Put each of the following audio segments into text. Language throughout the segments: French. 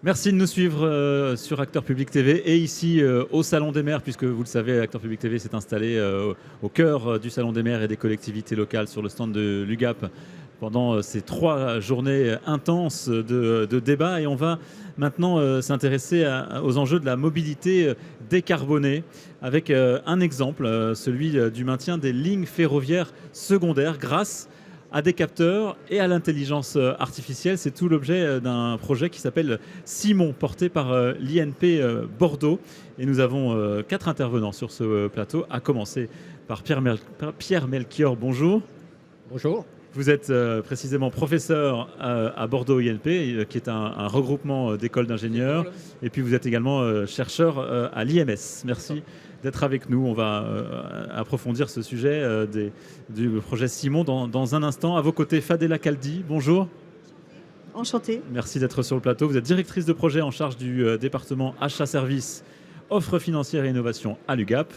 Merci de nous suivre sur Acteur Public TV et ici au Salon des maires, puisque vous le savez, Acteur Public TV s'est installé au cœur du Salon des maires et des collectivités locales sur le stand de l'UGAP pendant ces 3 journées intenses de débats. Et on va maintenant s'intéresser aux enjeux de la mobilité décarbonée avec un exemple, celui du maintien des lignes ferroviaires secondaires grâce à des capteurs et à l'intelligence artificielle. C'est tout l'objet d'un projet qui s'appelle Simon, porté par l'INP Bordeaux. Et nous avons 4 intervenants sur ce plateau, à commencer par Pierre Melchior. Bonjour. Bonjour. Vous êtes précisément professeur à Bordeaux INP, qui est un regroupement d'écoles d'ingénieurs. Et puis vous êtes également chercheur à l'IMS. Merci d'être avec nous. On va approfondir ce sujet du projet Simon dans un instant. À vos côtés, Fadela Kaldi, bonjour. Enchantée. Merci d'être sur le plateau. Vous êtes directrice de projet en charge du département achat-service, offres financières et innovation à l'UGAP.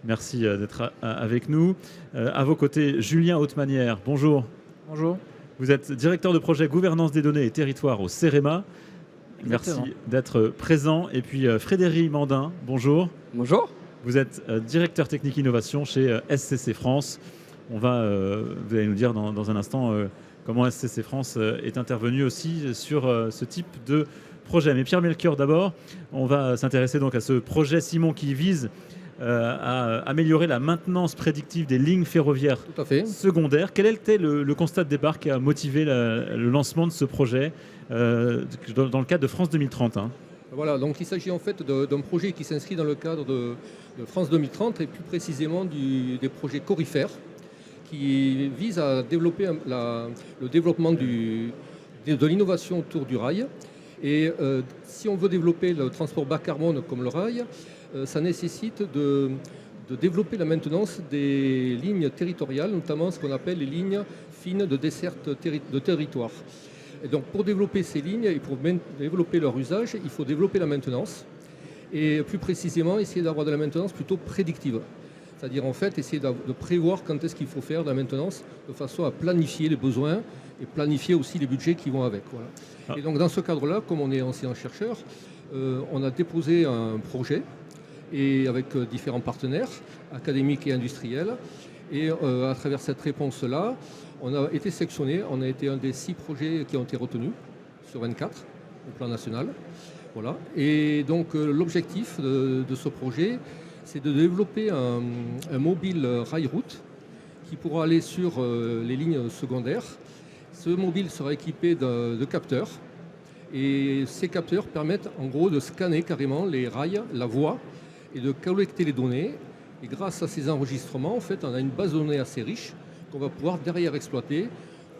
Merci d'être avec nous. À vos côtés, Julien Hautmanière, bonjour. Bonjour. Vous êtes directeur de projet gouvernance des données et territoires au CEREMA. Exactement. Merci d'être présent. Et puis Frédéric Mandin, bonjour. Bonjour. Vous êtes directeur technique innovation chez SCC France. Vous allez nous dire dans un instant comment SCC France est intervenu aussi sur ce type de projet. Mais Pierre Melchior d'abord, on va s'intéresser donc à ce projet Simon qui vise à améliorer la maintenance prédictive des lignes ferroviaires secondaires. Quel était le constat de départ qui a motivé le lancement de ce projet dans le cadre de France 2030 Voilà, donc il s'agit en fait d'un projet qui s'inscrit dans le cadre de France 2030 et plus précisément des projets Corifères qui visent à développer le développement de l'innovation autour du rail. Et si on veut développer le transport bas carbone comme le rail, ça nécessite de développer la maintenance des lignes territoriales, notamment ce qu'on appelle les lignes fines de desserte de territoire. Et donc pour développer ces lignes et pour développer leur usage, il faut développer la maintenance et plus précisément essayer d'avoir de la maintenance plutôt prédictive. C'est-à-dire en fait essayer de prévoir quand est-ce qu'il faut faire de la maintenance de façon à planifier les besoins et planifier aussi les budgets qui vont avec. Voilà. Et donc dans ce cadre-là, comme on est enseignant-chercheur, on a déposé un projet et avec différents partenaires académiques et industriels. Et à travers cette réponse-là, on a été sélectionné, on a été un des 6 projets qui ont été retenus sur 24 au plan national. Voilà. Et donc l'objectif de ce projet, c'est de développer un mobile rail-route qui pourra aller sur les lignes secondaires. Ce mobile sera équipé de capteurs et ces capteurs permettent en gros de scanner carrément les rails, la voie et de collecter les données. Et grâce à ces enregistrements, en fait, on a une base de données assez riche qu'on va pouvoir derrière exploiter,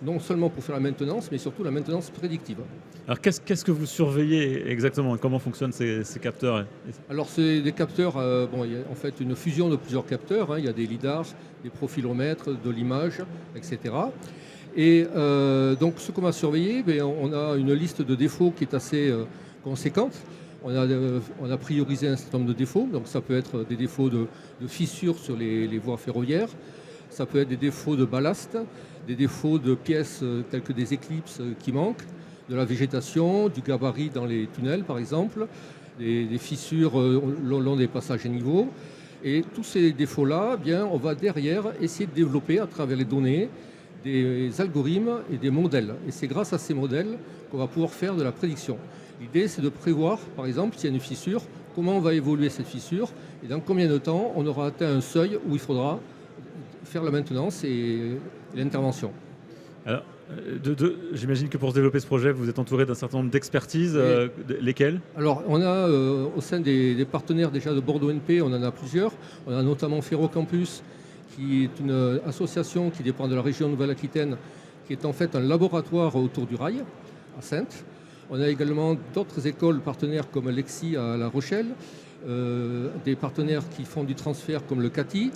non seulement pour faire la maintenance, mais surtout la maintenance prédictive. Alors qu'est-ce que vous surveillez exactement? Comment fonctionnent ces capteurs? Alors c'est des capteurs, il y a en fait une fusion de plusieurs capteurs, il y a des lidars, des profilomètres, de l'image, etc. Et donc ce qu'on va surveiller, on a une liste de défauts qui est assez conséquente. On a priorisé un certain nombre de défauts, donc ça peut être des défauts de fissures sur les voies ferroviaires, ça peut être des défauts de ballast, des défauts de pièces telles que des éclipses qui manquent, de la végétation, du gabarit dans les tunnels par exemple, des fissures le long des passages à niveau. Et tous ces défauts-là, on va derrière essayer de développer à travers les données des algorithmes et des modèles. Et c'est grâce à ces modèles qu'on va pouvoir faire de la prédiction. L'idée, c'est de prévoir, par exemple, s'il y a une fissure, comment va évoluer cette fissure et dans combien de temps on aura atteint un seuil où il faudra faire la maintenance et l'intervention. Alors, j'imagine que pour se développer ce projet, vous êtes entouré d'un certain nombre d'expertises. Lesquelles? Alors, on a au sein des partenaires déjà de Bordeaux NP, on en a plusieurs. On a notamment Ferrocampus, qui est une association qui dépend de la région Nouvelle-Aquitaine, qui est en fait un laboratoire autour du rail, à Saintes. On a également d'autres écoles partenaires comme Lexi à La Rochelle, des partenaires qui font du transfert comme le CATI.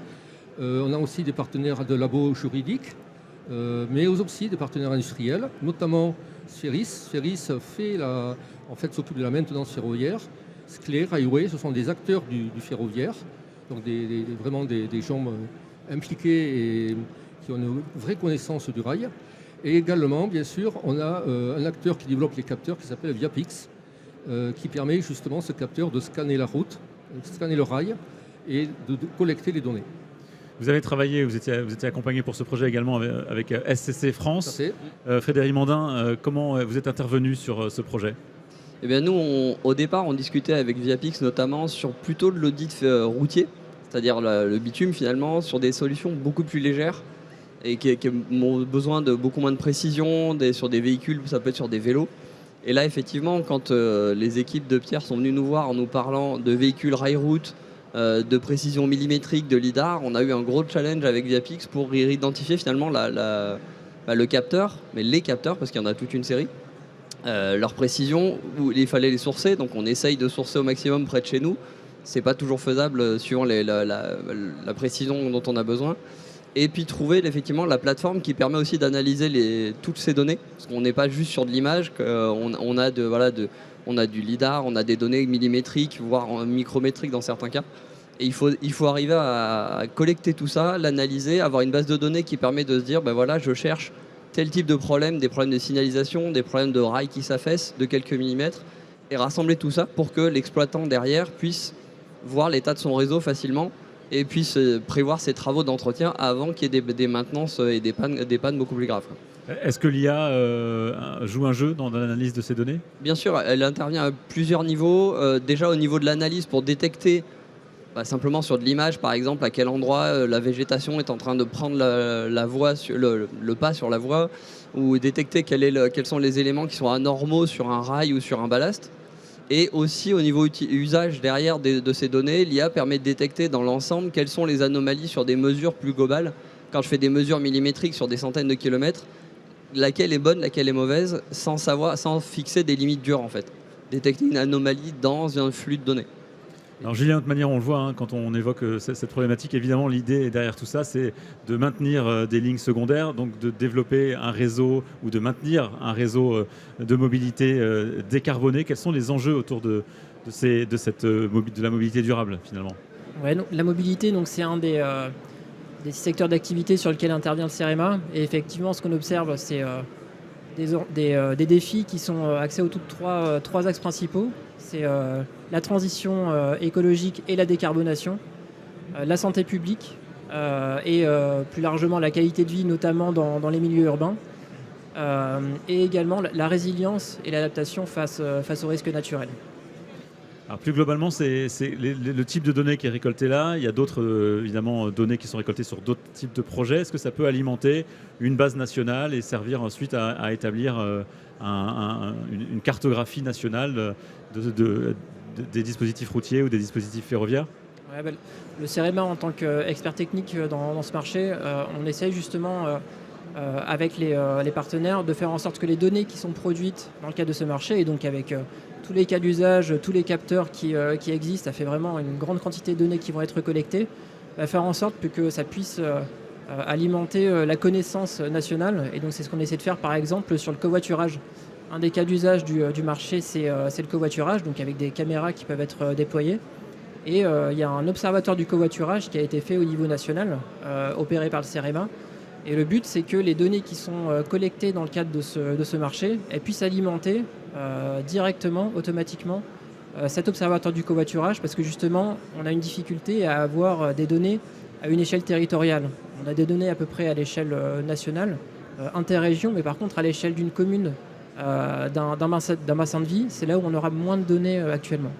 On a aussi des partenaires de labos juridiques, mais aussi des partenaires industriels, notamment Spheris. Spheris s'occupe de la maintenance ferroviaire. Sclé, Railway, ce sont des acteurs du ferroviaire, donc vraiment des gens impliqués et qui ont une vraie connaissance du rail. Et également, bien sûr, on a un acteur qui développe les capteurs qui s'appelle Viapix, qui permet justement ce capteur de scanner la route, scanner le rail et de collecter les données. Vous avez travaillé, vous étiez accompagné pour ce projet également avec SCC France. Frédéric Mandin, comment vous êtes intervenu sur ce projet? Eh bien nous, au départ, on discutait avec Viapix notamment sur plutôt de l'audit routier, c'est-à-dire le bitume finalement, sur des solutions beaucoup plus légères et qui ont besoin de beaucoup moins de précision, sur des véhicules, ça peut être sur des vélos. Et là, effectivement, quand les équipes de Pierre sont venues nous voir en nous parlant de véhicules rail-route, de précision millimétrique, de lidar, on a eu un gros challenge avec Viapix pour identifier finalement le capteur, mais les capteurs, parce qu'il y en a toute une série, leur précision, où il fallait les sourcer, donc on essaye de sourcer au maximum près de chez nous. C'est pas toujours faisable suivant la précision dont on a besoin. Et puis trouver effectivement la plateforme qui permet aussi d'analyser toutes ces données, parce qu'on n'est pas juste sur de l'image, on a du lidar, on a des données millimétriques, voire micrométriques dans certains cas. Et il faut arriver à collecter tout ça, l'analyser, avoir une base de données qui permet de se dire, ben voilà, je cherche tel type de problème, des problèmes de signalisation, des problèmes de rails qui s'affaissent de quelques millimètres, et rassembler tout ça pour que l'exploitant derrière puisse voir l'état de son réseau facilement et puisse prévoir ses travaux d'entretien avant qu'il y ait des maintenances et des pannes beaucoup plus graves. Est-ce que l'IA joue un jeu dans l'analyse de ces données? Bien sûr, elle intervient à plusieurs niveaux. Déjà au niveau de l'analyse pour détecter simplement sur de l'image, par exemple, à quel endroit la végétation est en train de prendre la voie, le pas sur la voie, ou détecter quels sont les éléments qui sont anormaux sur un rail ou sur un ballast. Et aussi au niveau usage derrière de ces données, l'IA permet de détecter dans l'ensemble quelles sont les anomalies sur des mesures plus globales. Quand je fais des mesures millimétriques sur des centaines de kilomètres, laquelle est bonne, laquelle est mauvaise, sans fixer des limites dures en fait. Détecter une anomalie dans un flux de données. Alors Julien, de toute manière, on le voit quand on évoque cette problématique, évidemment l'idée derrière tout ça, c'est de maintenir des lignes secondaires, donc de développer un réseau ou de maintenir un réseau de mobilité décarboné. Quels sont les enjeux autour de la mobilité durable finalement? Ouais, donc, la mobilité, c'est un des secteurs d'activité sur lequel intervient le CEREMA. Et effectivement, ce qu'on observe, c'est des défis qui sont axés autour de trois axes principaux. C'est la transition écologique et la décarbonation, la santé publique et plus largement la qualité de vie, notamment dans les milieux urbains, et également la résilience et l'adaptation face aux risques naturels. Alors plus globalement, c'est le type de données qui est récolté là. Il y a d'autres évidemment données qui sont récoltées sur d'autres types de projets. Est-ce que ça peut alimenter une base nationale et servir ensuite à établir une cartographie nationale des dispositifs routiers ou des dispositifs ferroviaires? Ouais, le CEREMA, en tant qu'expert technique dans ce marché, on essaye justement avec les partenaires de faire en sorte que les données qui sont produites dans le cadre de ce marché, et donc avec tous les cas d'usage, tous les capteurs qui existent, ça fait vraiment une grande quantité de données qui vont être collectées, faire en sorte que ça puisse alimenter la connaissance nationale. Et donc c'est ce qu'on essaie de faire par exemple sur le covoiturage. Un des cas d'usage du marché, c'est le covoiturage, donc avec des caméras qui peuvent être déployées. Et il y a un observatoire du covoiturage qui a été fait au niveau national, opéré par le CEREMA. Et le but, c'est que les données qui sont collectées dans le cadre de ce marché, elles puissent alimenter directement, automatiquement, cet observatoire du covoiturage, parce que justement, on a une difficulté à avoir des données à une échelle territoriale. On a des données à peu près à l'échelle nationale, interrégion, mais par contre, à l'échelle d'une commune, d'un bassin de vie, c'est là où on aura moins de données actuellement.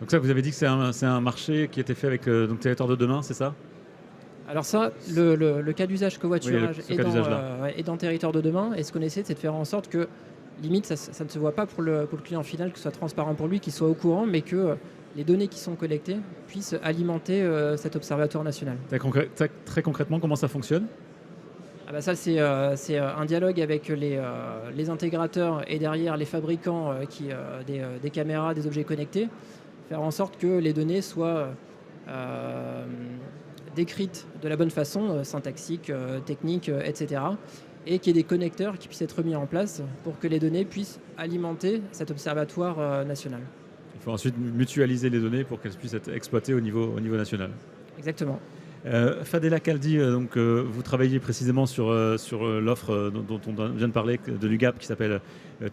Donc ça, vous avez dit que c'est un marché qui a été fait avec donc Territoire de demain, c'est ça? Alors ça, le cas d'usage covoiturage est dans Territoire de demain, et ce qu'on essaie, c'est de faire en sorte que, limite, ça ne se voit pas pour le client final, que ce soit transparent pour lui, qu'il soit au courant, mais que les données qui sont collectées puissent alimenter cet observatoire national. Très concrètement, comment ça fonctionne? Ça, c'est un dialogue avec les intégrateurs et derrière les fabricants des caméras, des objets connectés, faire en sorte que les données soient décrites de la bonne façon, syntaxique, technique, etc. Et qu'il y ait des connecteurs qui puissent être mis en place pour que les données puissent alimenter cet observatoire national. Il faut ensuite mutualiser les données pour qu'elles puissent être exploitées au niveau national. Exactement. Fadela Khaldi, vous travaillez précisément sur l'offre dont on vient de parler de l'UGAP qui s'appelle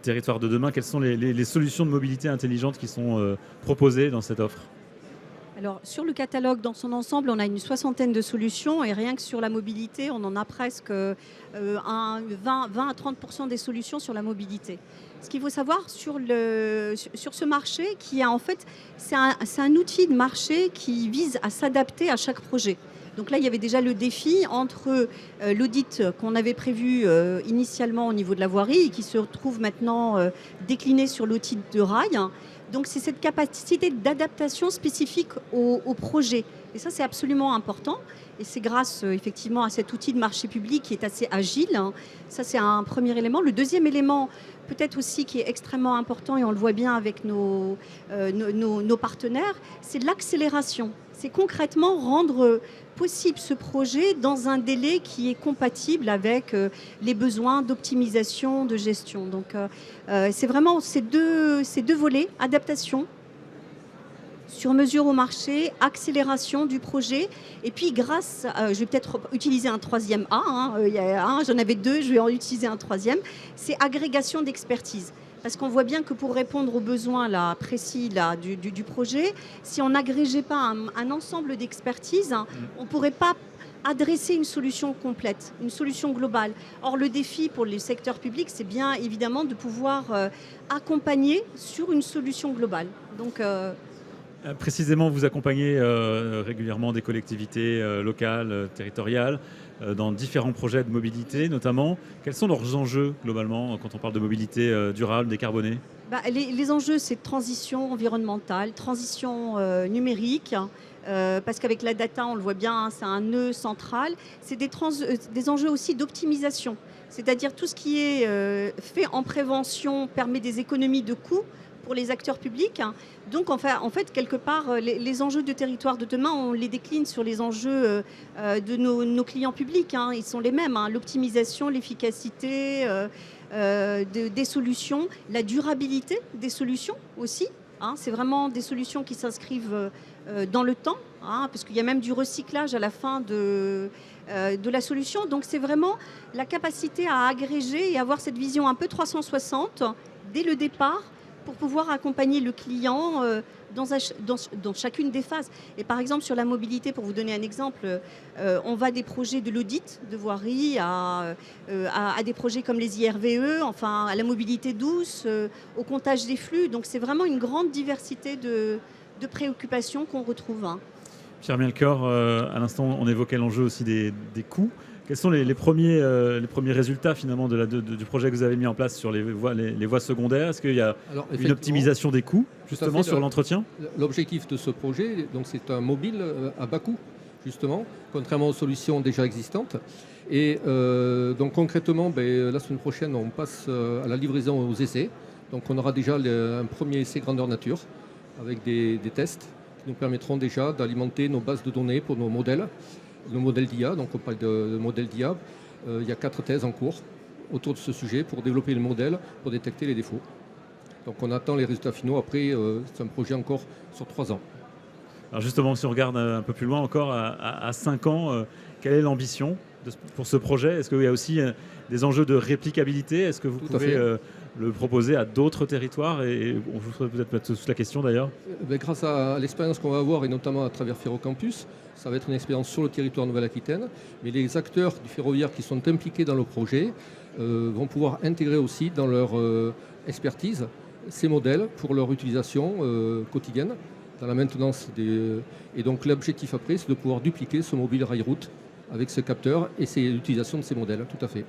Territoire de demain. Quelles sont les solutions de mobilité intelligente qui sont proposées dans cette offre? Alors, sur le catalogue dans son ensemble, on a une soixantaine de solutions et rien que sur la mobilité, on en a presque 20 à 30% des solutions sur la mobilité. Ce qu'il faut savoir sur ce marché, qui a en fait, c'est un outil de marché qui vise à s'adapter à chaque projet. Donc là, il y avait déjà le défi entre l'audit qu'on avait prévu initialement au niveau de la voirie et qui se retrouve maintenant décliné sur l'audit de rail. Donc c'est cette capacité d'adaptation spécifique au projet. Et ça, c'est absolument important. Et c'est grâce effectivement à cet outil de marché public qui est assez agile. Ça, c'est un premier élément. Le deuxième élément, peut-être aussi qui est extrêmement important, et on le voit bien avec nos partenaires, c'est l'accélération. C'est concrètement rendre possible ce projet dans un délai qui est compatible avec les besoins d'optimisation, de gestion. Donc c'est vraiment ces deux volets, adaptation, sur mesure au marché, accélération du projet, et puis grâce, je vais peut-être utiliser un troisième A, j'en avais deux, je vais en utiliser un troisième, c'est agrégation d'expertise. Parce qu'on voit bien que pour répondre aux besoins là, précis là, du projet, si on n'agrégeait pas un ensemble d'expertise, on ne pourrait pas adresser une solution complète, une solution globale. Or, le défi pour les secteurs publics, c'est bien évidemment de pouvoir accompagner sur une solution globale. Donc, précisément, vous accompagnez régulièrement des collectivités locales, territoriales, dans différents projets de mobilité notamment. Quels sont leurs enjeux globalement quand on parle de mobilité durable, décarbonée? Les enjeux, c'est transition environnementale, transition numérique, parce qu'avec la data, on le voit bien, c'est un nœud central. C'est des enjeux aussi d'optimisation, c'est-à-dire tout ce qui est fait en prévention permet des économies de coûts pour les acteurs publics. Donc en fait quelque part, les enjeux de territoire de demain, on les décline sur les enjeux de nos clients publics. Ils sont les mêmes, l'optimisation, l'efficacité des solutions, la durabilité des solutions aussi. C'est vraiment des solutions qui s'inscrivent dans le temps, parce qu'il y a même du recyclage à la fin de la solution. Donc c'est vraiment la capacité à agréger et avoir cette vision un peu 360 dès le départ, pour pouvoir accompagner le client dans chacune des phases. Et par exemple, sur la mobilité, pour vous donner un exemple, on va des projets de l'audit de voirie à des projets comme les IRVE, enfin à la mobilité douce, au comptage des flux. Donc c'est vraiment une grande diversité de préoccupations qu'on retrouve. Pierre Mielchor, à l'instant, on évoquait l'enjeu aussi des coûts. Quels sont les premiers résultats finalement du projet que vous avez mis en place sur les voies secondaires? Est-ce qu'il y a une optimisation des coûts justement sur l'entretien? L'objectif de ce projet, donc, c'est un mobile à bas coût, justement, contrairement aux solutions déjà existantes. Et donc concrètement, la semaine prochaine, on passe à la livraison aux essais. Donc on aura déjà un premier essai grandeur nature avec des tests qui nous permettront déjà d'alimenter nos bases de données pour nos modèles d'IA. Donc on parle de modèle d'IA. Il y a 4 thèses en cours autour de ce sujet pour développer le modèle, pour détecter les défauts. Donc on attend les résultats finaux. Après, c'est un projet encore sur 3 ans. Alors justement, si on regarde un peu plus loin encore, à 5 ans, quelle est l'ambition pour ce projet? Est-ce qu'il y a aussi des enjeux de réplicabilité? Est-ce que vous pouvez le proposer à d'autres territoires? Et on vous peut-être mettre sous la question d'ailleurs. Grâce à l'expérience qu'on va avoir, et notamment à travers Ferrocampus, ça va être une expérience sur le territoire Nouvelle-Aquitaine. Mais les acteurs du ferroviaire qui sont impliqués dans le projet vont pouvoir intégrer aussi dans leur expertise ces modèles pour leur utilisation quotidienne, dans la maintenance Et donc l'objectif après, c'est de pouvoir dupliquer ce mobile rail-route avec ce capteur et l'utilisation de ces modèles, tout à fait.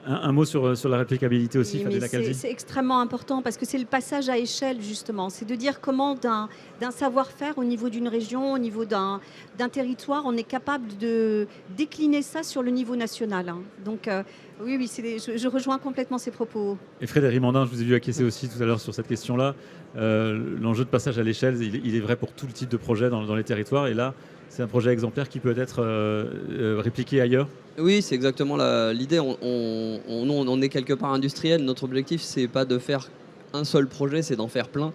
Un mot sur la réplicabilité aussi, oui, Fadela Khaldi. C'est extrêmement important parce que c'est le passage à échelle justement. C'est de dire comment d'un savoir-faire au niveau d'une région, au niveau d'un territoire, on est capable de décliner ça sur le niveau national. Donc oui, je rejoins complètement ces propos. Et Frédéric Mandin, je vous ai vu acquiescer aussi tout à l'heure sur cette question-là. L'enjeu de passage à l'échelle, il est vrai pour tout le type de projet dans les territoires. Et là, c'est un projet exemplaire qui peut être répliqué ailleurs. Oui, c'est exactement l'idée. On est quelque part industriel. Notre objectif, c'est pas de faire un seul projet, c'est d'en faire plein.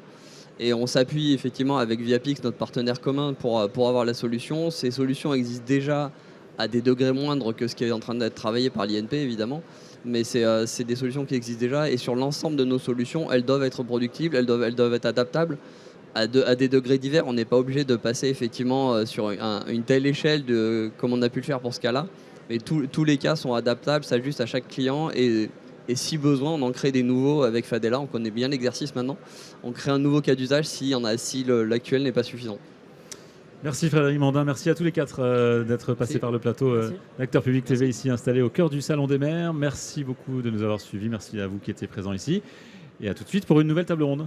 Et on s'appuie effectivement avec Viapix, notre partenaire commun, pour avoir la solution. Ces solutions existent déjà à des degrés moindres que ce qui est en train d'être travaillé par l'INP, évidemment. Mais c'est des solutions qui existent déjà. Et sur l'ensemble de nos solutions, elles doivent être productibles, elles doivent être adaptables à des degrés divers. On n'est pas obligé de passer effectivement sur une telle échelle comme on a pu le faire pour ce cas-là. Mais tous les cas sont adaptables, s'ajustent à chaque client. Et si besoin, on en crée des nouveaux avec Fadela. On connaît bien l'exercice maintenant. On crée un nouveau cas d'usage si l'actuel n'est pas suffisant. Merci Frédéric Mandin, merci à tous les quatre d'être passés par le plateau d'Acteurs Publics TV ici installé au cœur du Salon des maires. Merci beaucoup de nous avoir suivis, merci à vous qui étiez présents ici et à tout de suite pour une nouvelle table ronde.